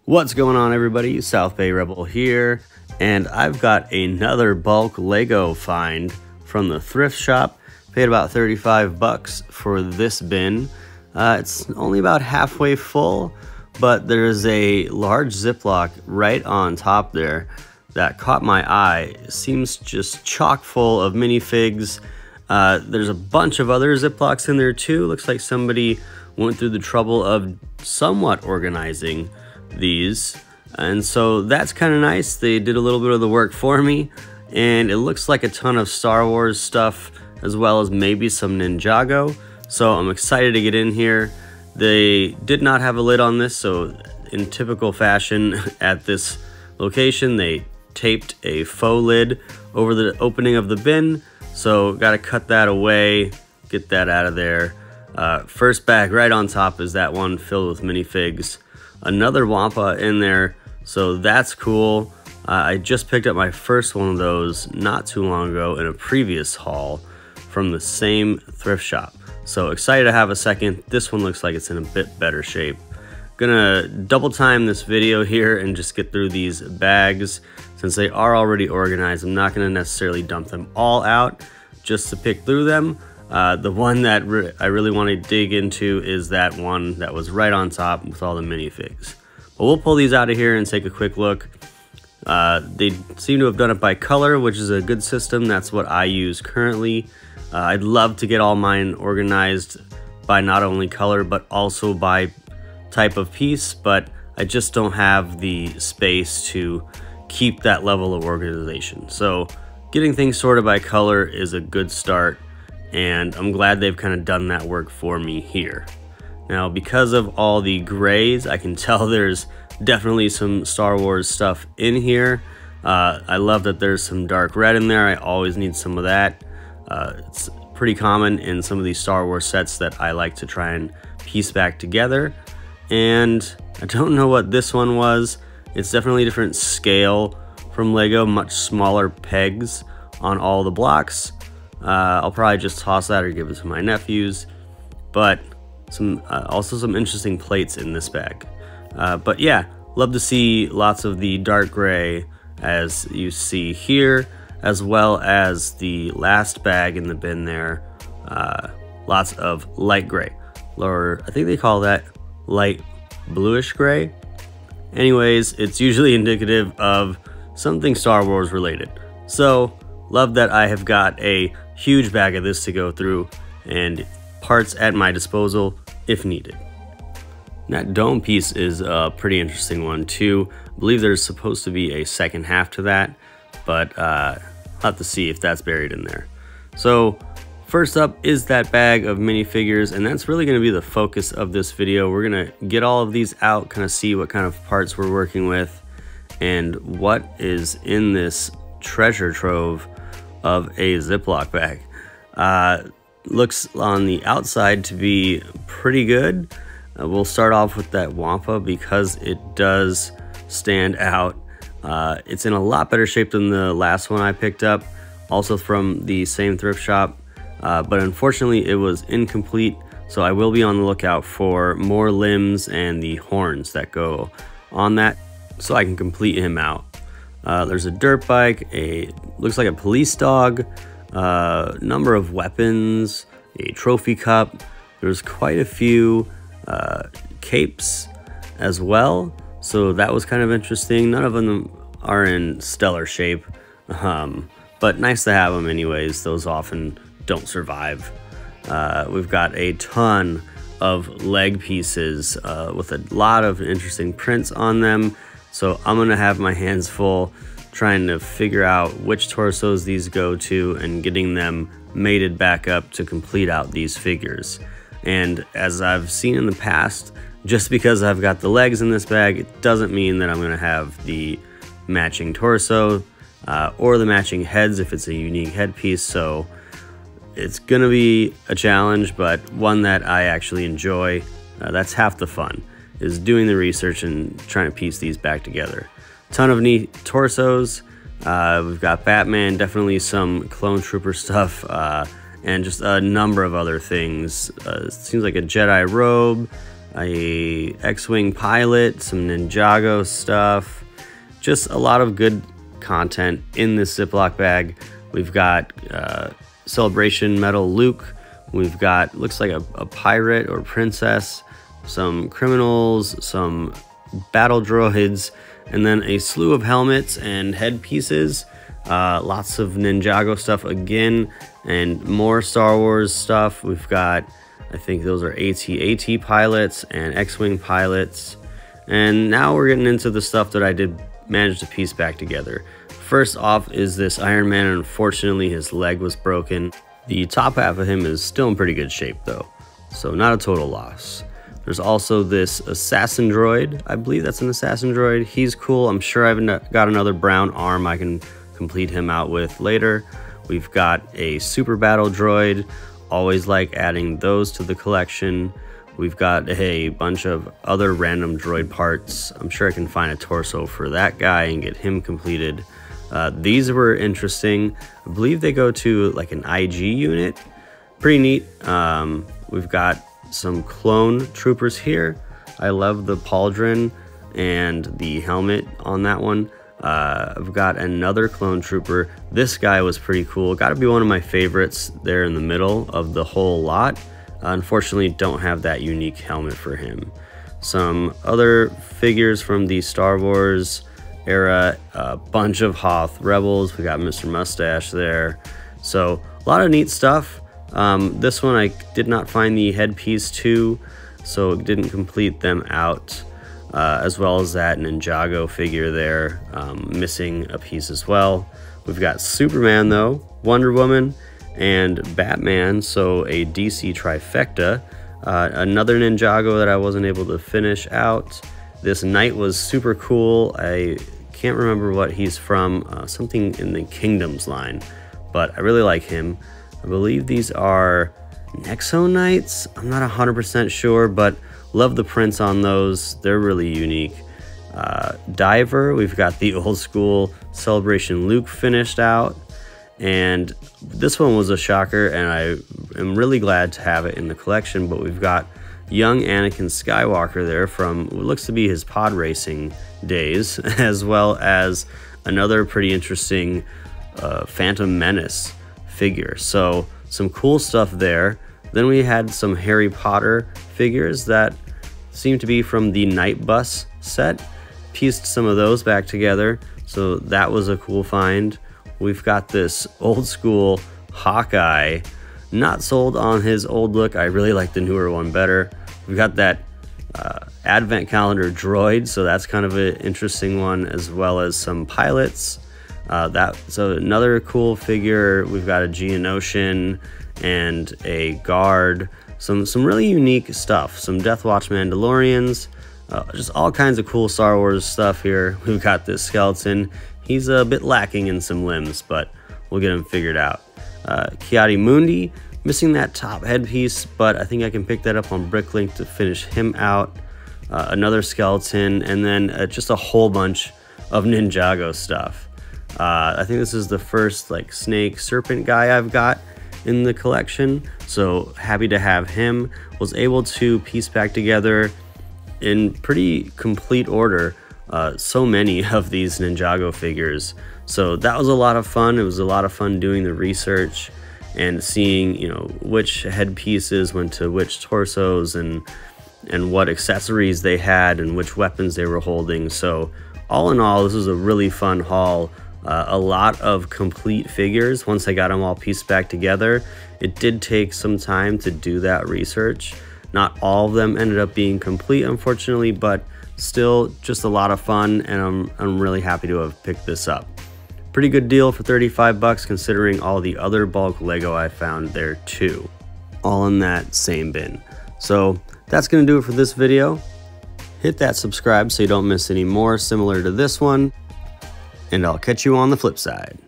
What's going on, everybody? South Bay Rebel here, and I've got another bulk Lego find from the thrift shop. Paid about 35 bucks for this bin. It's only about halfway full, but there's a large Ziploc right on top there that caught my eye. It seems just chock full of minifigs. There's a bunch of other Ziplocs in there too. Looks like somebody went through the trouble of somewhat organizing these, and so that's kind of nice. They did a little bit of the work for me, and it looks like a ton of Star Wars stuff as well as maybe some Ninjago, so I'm excited to get in here. They did not have a lid on this, so in typical fashion at this location they taped a faux lid over the opening of the bin, so got to cut that away, get that out of there. First bag right on top is that one filled with minifigs. Another Wampa in there, so that's cool. I just picked up my first one of those not too long ago in a previous haul from the same thrift shop. So excited to have a second. This one looks like it's in a bit better shape. Gonna double time this video here and just get through these bags. Since they are already organized, I'm not gonna necessarily dump them all out, just to pick through them. The one that I really want to dig into is that one that was right on top with all the minifigs. But we'll pull these out of here and take a quick look. They seem to have done it by color, which is a good system. That's what I use currently. I'd love to get all mine organized by not only color, but also by type of piece, but I just don't have the space to keep that level of organization. So getting things sorted by color is a good start, and I'm glad they've kind of done that work for me here. Now, because of all the grays, I can tell there's definitely some Star Wars stuff in here. I love that there's some dark red in there. I always need some of that. It's pretty common in some of these Star Wars sets that I like to try and piece back together. And I don't know what this one was. It's definitely a different scale from Lego, much smaller pegs on all the blocks. I'll probably just toss that or give it to my nephews, but also some interesting plates in this bag. But yeah, love to see lots of the dark gray as you see here, as well as the last bag in the bin there. Lots of light gray, or I think they call that light bluish gray. Anyways, it's usually indicative of something Star Wars related. So love that I have got a huge bag of this to go through and parts at my disposal if needed. That dome piece is a pretty interesting one too. I believe there's supposed to be a second half to that, but I'll have to see if that's buried in there. So first up is that bag of minifigures, and that's really going to be the focus of this video. We're going to get all of these out, kind of see what kind of parts we're working with and what is in this treasure trove of a Ziploc bag. Looks on the outside to be pretty good. We'll start off with that Wampa because it does stand out. It's in a lot better shape than the last one I picked up, also from the same thrift shop, but unfortunately it was incomplete, so I will be on the lookout for more limbs and the horns that go on that so I can complete him out. There's a dirt bike, looks like a police dog, number of weapons, a trophy cup. There's quite a few capes as well, so that was kind of interesting. None of them are in stellar shape, but nice to have them anyways. Those often don't survive. We've got a ton of leg pieces with a lot of interesting prints on them. So I'm gonna have my hands full trying to figure out which torsos these go to and getting them mated back up to complete out these figures. And as I've seen in the past, just because I've got the legs in this bag, it doesn't mean that I'm gonna have the matching torso or the matching heads if it's a unique headpiece. So it's gonna be a challenge, but one that I actually enjoy. That's half the fun, is doing the research and trying to piece these back together. Ton of neat torsos. We've got Batman, definitely some clone trooper stuff, and just a number of other things. It seems like a Jedi robe, a X-Wing pilot, some Ninjago stuff, just a lot of good content in this Ziploc bag. We've got Celebration Metal Luke, we've got, looks like a pirate or princess, some criminals, some battle droids, and then a slew of helmets and headpieces. Lots of Ninjago stuff again, and more Star Wars stuff. We've got, I think those are AT-AT pilots and X-Wing pilots. And now we're getting into the stuff that I did manage to piece back together. First off is this Iron Man. Unfortunately, his leg was broken. The top half of him is still in pretty good shape though, so not a total loss. There's also this assassin droid. I believe that's an assassin droid. He's cool. I'm sure I've got another brown arm I can complete him out with later. We've got a super battle droid. Always like adding those to the collection. We've got a bunch of other random droid parts. I'm sure I can find a torso for that guy and get him completed. These were interesting. I believe they go to like an IG unit. Pretty neat. We've got some clone troopers here. I love the pauldron and the helmet on that one. I've got another clone trooper. This guy was pretty cool. Got to be one of my favorites there in the middle of the whole lot. Unfortunately, don't have that unique helmet for him. Some other figures from the Star Wars era, a bunch of Hoth Rebels. We got Mr. Mustache there. So a lot of neat stuff. This one I did not find the headpiece to, so it didn't complete them out. As well as that Ninjago figure there, missing a piece as well. We've got Superman though, Wonder Woman, and Batman, so a DC trifecta. Another Ninjago that I wasn't able to finish out. This Knight was super cool. I can't remember what he's from, something in the Kingdoms line, but I really like him. I believe these are Nexo Knights. I'm not 100% sure, but love the prints on those. They're really unique. Diver, we've got the old school Celebration Luke finished out. And this one was a shocker, and I am really glad to have it in the collection. But we've got young Anakin Skywalker there from what looks to be his pod racing days, as well as another pretty interesting Phantom Menace figure. So some cool stuff there. Then we had some Harry Potter figures that seem to be from the Night Bus set. Pieced some of those back together, so that was a cool find. We've got this old school Hawkeye. Not sold on his old look. I really like the newer one better. We've got that Advent Calendar droid, so that's kind of an interesting one, as well as some pilots. So another cool figure. We've got a Geonosian and a guard. Some really unique stuff. Some Death Watch Mandalorians. Just all kinds of cool Star Wars stuff here. We've got this skeleton. He's a bit lacking in some limbs, but we'll get him figured out. Ki-Adi-Mundi, missing that top headpiece, but I think I can pick that up on Bricklink to finish him out. Another skeleton, and then just a whole bunch of Ninjago stuff. I think this is the first like snake serpent guy I've got in the collection, so happy to have him. Was able to piece back together in pretty complete order so many of these Ninjago figures, so that was a lot of fun. It was a lot of fun doing the research and seeing, you know, which headpieces went to which torsos and what accessories they had and which weapons they were holding. So all in all, this was a really fun haul. A lot of complete figures. Once I got them all pieced back together, it did take some time to do that research. Not all of them ended up being complete, unfortunately, but still just a lot of fun, and I'm really happy to have picked this up. Pretty good deal for 35 bucks considering all the other bulk Lego I found there too, all in that same bin. So that's gonna do it for this video. Hit that subscribe so you don't miss any more similar to this one, and I'll catch you on the flip side.